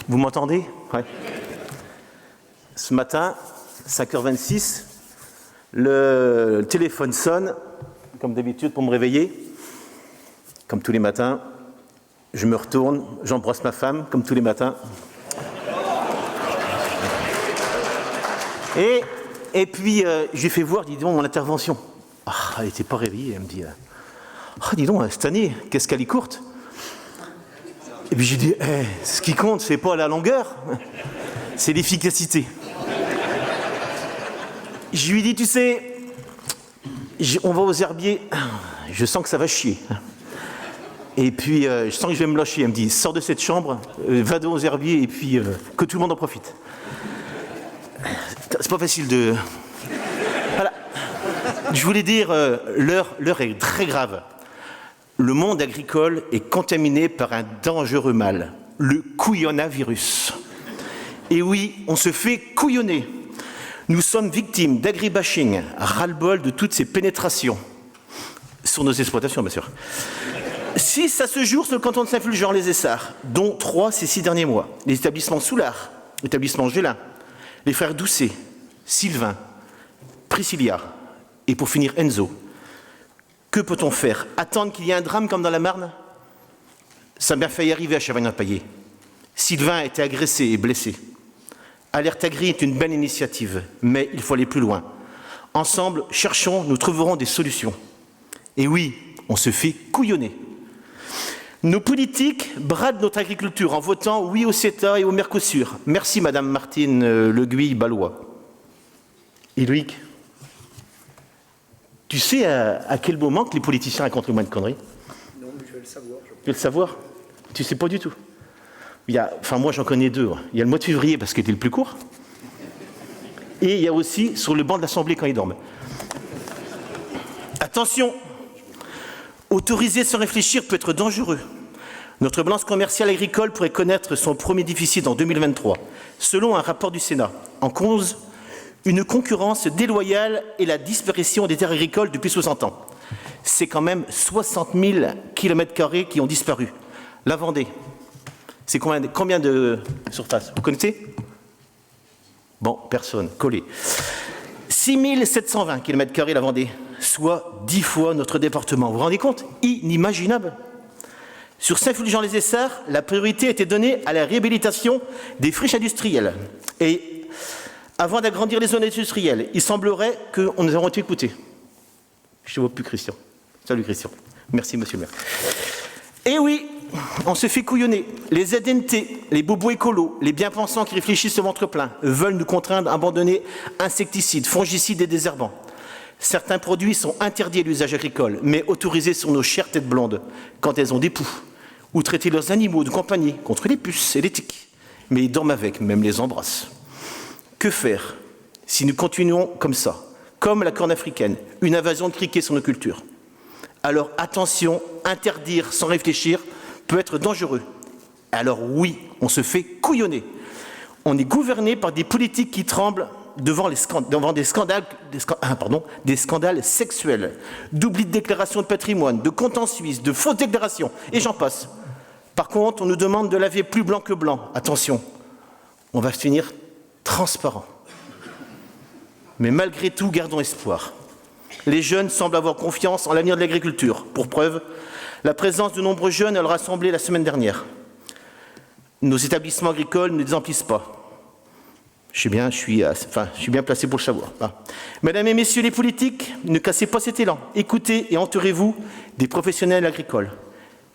Vous m'entendez? Ouais. Ce matin, 5h26, le téléphone sonne, comme d'habitude, pour me réveiller. Comme tous les matins, je me retourne, j'embrasse ma femme, comme tous les matins. Et puis, je lui fais voir, dis donc, mon intervention. Ah, elle n'était pas réveillée, elle me dit, dis donc, cette année, qu'est-ce qu'elle est courte. Et puis j'ai dit, ce qui compte, c'est pas la longueur, c'est l'efficacité. Je lui ai dit, tu sais, on va aux herbiers, je sens que ça va chier. Et puis, je sens que je vais me lâcher. Elle me dit, sors de cette chambre, va aux herbiers, et puis que tout le monde en profite. C'est pas facile de... Voilà. Je voulais dire, l'heure est très grave. Le monde agricole est contaminé par un dangereux mal, le couillonavirus. Et oui, on se fait couillonner. Nous sommes victimes d'agribashing, ras-le-bol de toutes ces pénétrations. Sur nos exploitations, bien sûr. 6 à ce jour sur le canton de Saint-Fulgence-les-Essarts, dont 3 ces 6 derniers mois. Les établissements Soulard, l'établissement Gélin, les frères Doucet, Sylvain, Priscilla, et pour finir Enzo. Que peut-on faire? Attendre qu'il y ait un drame comme dans la Marne? Ça a bien failli arriver à Chavagnat-Paillé. Sylvain a été agressé et blessé. Alerte Agri est une belle initiative, mais il faut aller plus loin. Ensemble, cherchons, nous trouverons des solutions. Et oui, on se fait couillonner. Nos politiques bradent notre agriculture en votant oui au CETA et au Mercosur. Merci Madame Martine Le Guy-Ballois. Et Loïc, tu sais à quel moment que les politiciens racontent le moins de conneries? Non, mais je vais le savoir. Tu veux le savoir? Tu sais pas du tout. Moi j'en connais 2. Il y a le mois de février parce qu'il était le plus court. Et il y a aussi sur le banc de l'Assemblée quand ils dorment. Attention! Autoriser sans réfléchir peut être dangereux. Notre balance commerciale agricole pourrait connaître son premier déficit en 2023, selon un rapport du Sénat. En cause, une concurrence déloyale et la disparition des terres agricoles depuis 60 ans. C'est quand même 60 000 km² qui ont disparu. La Vendée, c'est combien de surface? Vous connaissez? Bon, personne, collé. 6 720 km² la Vendée, soit 10 fois notre département. Vous vous rendez compte? Inimaginable. Sur Saint-Fulgence-les-Essarts, la priorité était donnée à la réhabilitation des friches industrielles. Et avant d'agrandir les zones industrielles, il semblerait que nous avons été écoutés. Je ne vois plus Christian. Salut Christian. Merci monsieur le maire. Et oui, on se fait couillonner. Les ZNT, les bobos écolos, les bien-pensants qui réfléchissent au ventre plein veulent nous contraindre à abandonner insecticides, fongicides et désherbants. Certains produits sont interdits à l'usage agricole, mais autorisés sur nos chères têtes blondes quand elles ont des poux, ou traiter leurs animaux de compagnie contre les puces et les tiques. Mais ils dorment avec, même les embrassent. Que faire si nous continuons comme ça, comme la corne africaine, une invasion de criquets sur nos cultures? Alors attention, interdire sans réfléchir peut être dangereux. Alors oui, on se fait couillonner. On est gouverné par des politiques qui tremblent devant des scandales sexuels, d'oubli de déclaration de patrimoine, de comptes en Suisse, de fausses déclarations, et j'en passe. Par contre, on nous demande de laver plus blanc que blanc. Attention, on va finir transparent. Mais malgré tout, gardons espoir. Les jeunes semblent avoir confiance en l'avenir de l'agriculture. Pour preuve, la présence de nombreux jeunes à leur assemblée la semaine dernière. Nos établissements agricoles ne les emplissent pas. Je suis bien placé pour le savoir. Mesdames et messieurs les politiques, ne cassez pas cet élan. Écoutez et entourez-vous des professionnels agricoles.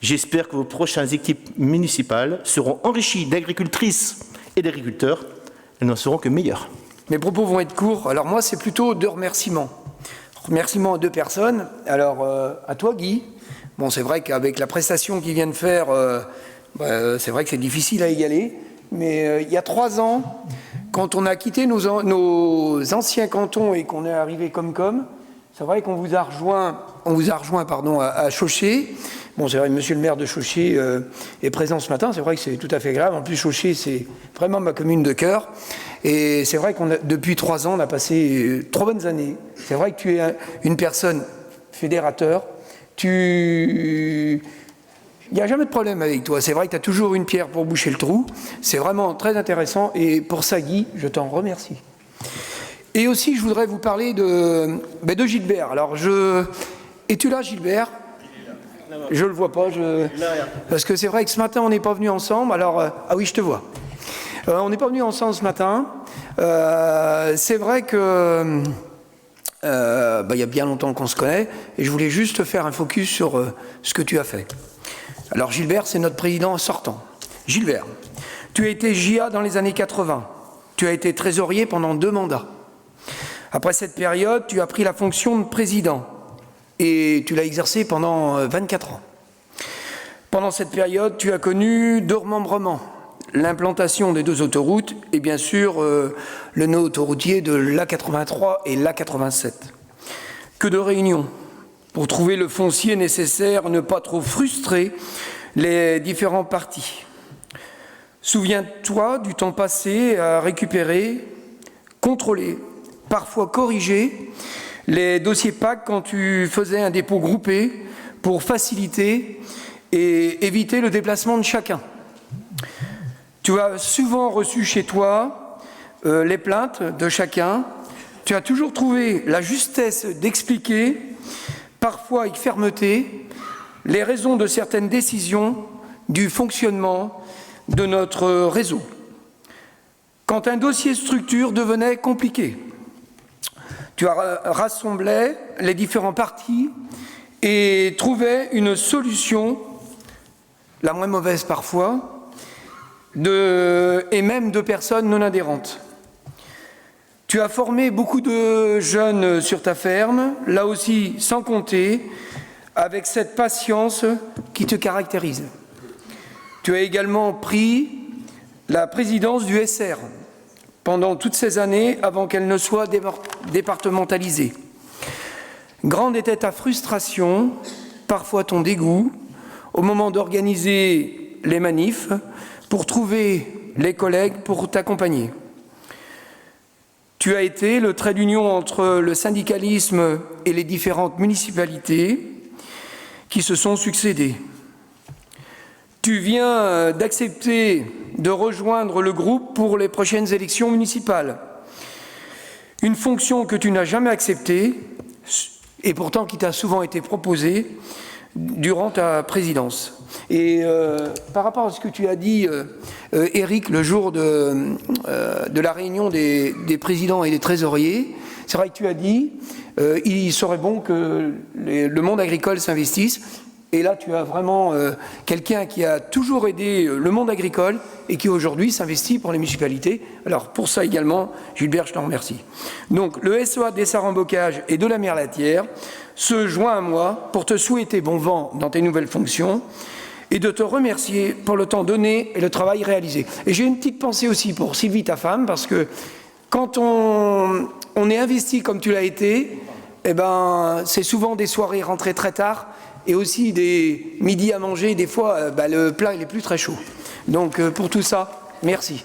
J'espère que vos prochaines équipes municipales seront enrichies d'agricultrices et d'agriculteurs. Elles n'en seront que meilleures. Mes propos vont être courts. Alors moi, c'est plutôt 2 remerciements. Remerciements à 2 personnes. Alors, à toi, Guy. Bon, c'est vrai qu'avec la prestation qu'il vient de faire, c'est vrai que c'est difficile à égaler. Mais il y a 3 ans, quand on a quitté nos anciens cantons et qu'on est arrivé comme, c'est vrai qu'on vous a rejoint, à Chauchet. Bon, c'est vrai, monsieur le maire de Chauchet est présent ce matin. C'est vrai que c'est tout à fait grave. En plus, Chauchet, c'est vraiment ma commune de cœur. Et c'est vrai depuis 3 ans, on a passé 3 bonnes années. C'est vrai que tu es une personne fédérateur. il n'y a jamais de problème avec toi. C'est vrai que tu as toujours une pierre pour boucher le trou. C'est vraiment très intéressant. Et pour ça, Guy, je t'en remercie. Et aussi, je voudrais vous parler de Gilbert. Alors, es-tu là, Gilbert? Je ne le vois pas. Parce que c'est vrai que ce matin, on n'est pas venus ensemble. Alors, ah oui, je te vois. On n'est pas venus ensemble ce matin. C'est vrai que il y a bien longtemps qu'on se connaît. Et je voulais juste faire un focus sur ce que tu as fait. Alors, Gilbert, c'est notre président sortant. Gilbert, tu as été JA dans les années 80. Tu as été trésorier pendant 2 mandats. Après cette période, tu as pris la fonction de président et tu l'as exercé pendant 24 ans. Pendant cette période, tu as connu 2 remembrements, l'implantation des 2 autoroutes et bien sûr le nœud autoroutier de l'A83 et l'A87. Que de réunions pour trouver le foncier nécessaire, ne pas trop frustrer les différents partis. Souviens-toi du temps passé à récupérer, contrôler, parfois corriger les dossiers PAC quand tu faisais un dépôt groupé pour faciliter et éviter le déplacement de chacun. Tu as souvent reçu chez toi les plaintes de chacun. Tu as toujours trouvé la justesse d'expliquer, parfois avec fermeté, les raisons de certaines décisions du fonctionnement de notre réseau. Quand un dossier structure devenait compliqué, tu rassemblais les différents partis et trouvais une solution, la moins mauvaise parfois, et même de personnes non adhérentes. Tu as formé beaucoup de jeunes sur ta ferme, là aussi sans compter, avec cette patience qui te caractérise. Tu as également pris la présidence du SR pendant toutes ces années avant qu'elle ne soit départementalisée. Grande était ta frustration, parfois ton dégoût, au moment d'organiser les manifs pour trouver les collègues pour t'accompagner. Tu as été le trait d'union entre le syndicalisme et les différentes municipalités qui se sont succédées. Tu viens d'accepter de rejoindre le groupe pour les prochaines élections municipales. Une fonction que tu n'as jamais acceptée et pourtant qui t'a souvent été proposée durant ta présidence. Et par rapport à ce que tu as dit, Éric, le jour de la réunion des présidents et des trésoriers, c'est vrai que tu as dit il serait bon que le monde agricole s'investisse. Et là, tu as vraiment quelqu'un qui a toujours aidé le monde agricole et qui aujourd'hui s'investit pour les municipalités. Alors pour ça également, Gilbert, je t'en remercie. Donc le SOA des Sarres-en-Bocage et de la Merlatière se joint à moi pour te souhaiter bon vent dans tes nouvelles fonctions et de te remercier pour le temps donné et le travail réalisé. Et j'ai une petite pensée aussi pour Sylvie, ta femme, parce que quand on est investi comme tu l'as été, eh ben, c'est souvent des soirées rentrées très tard et aussi des midis à manger. Des fois, le plat il est plus très chaud. Donc pour tout ça, merci.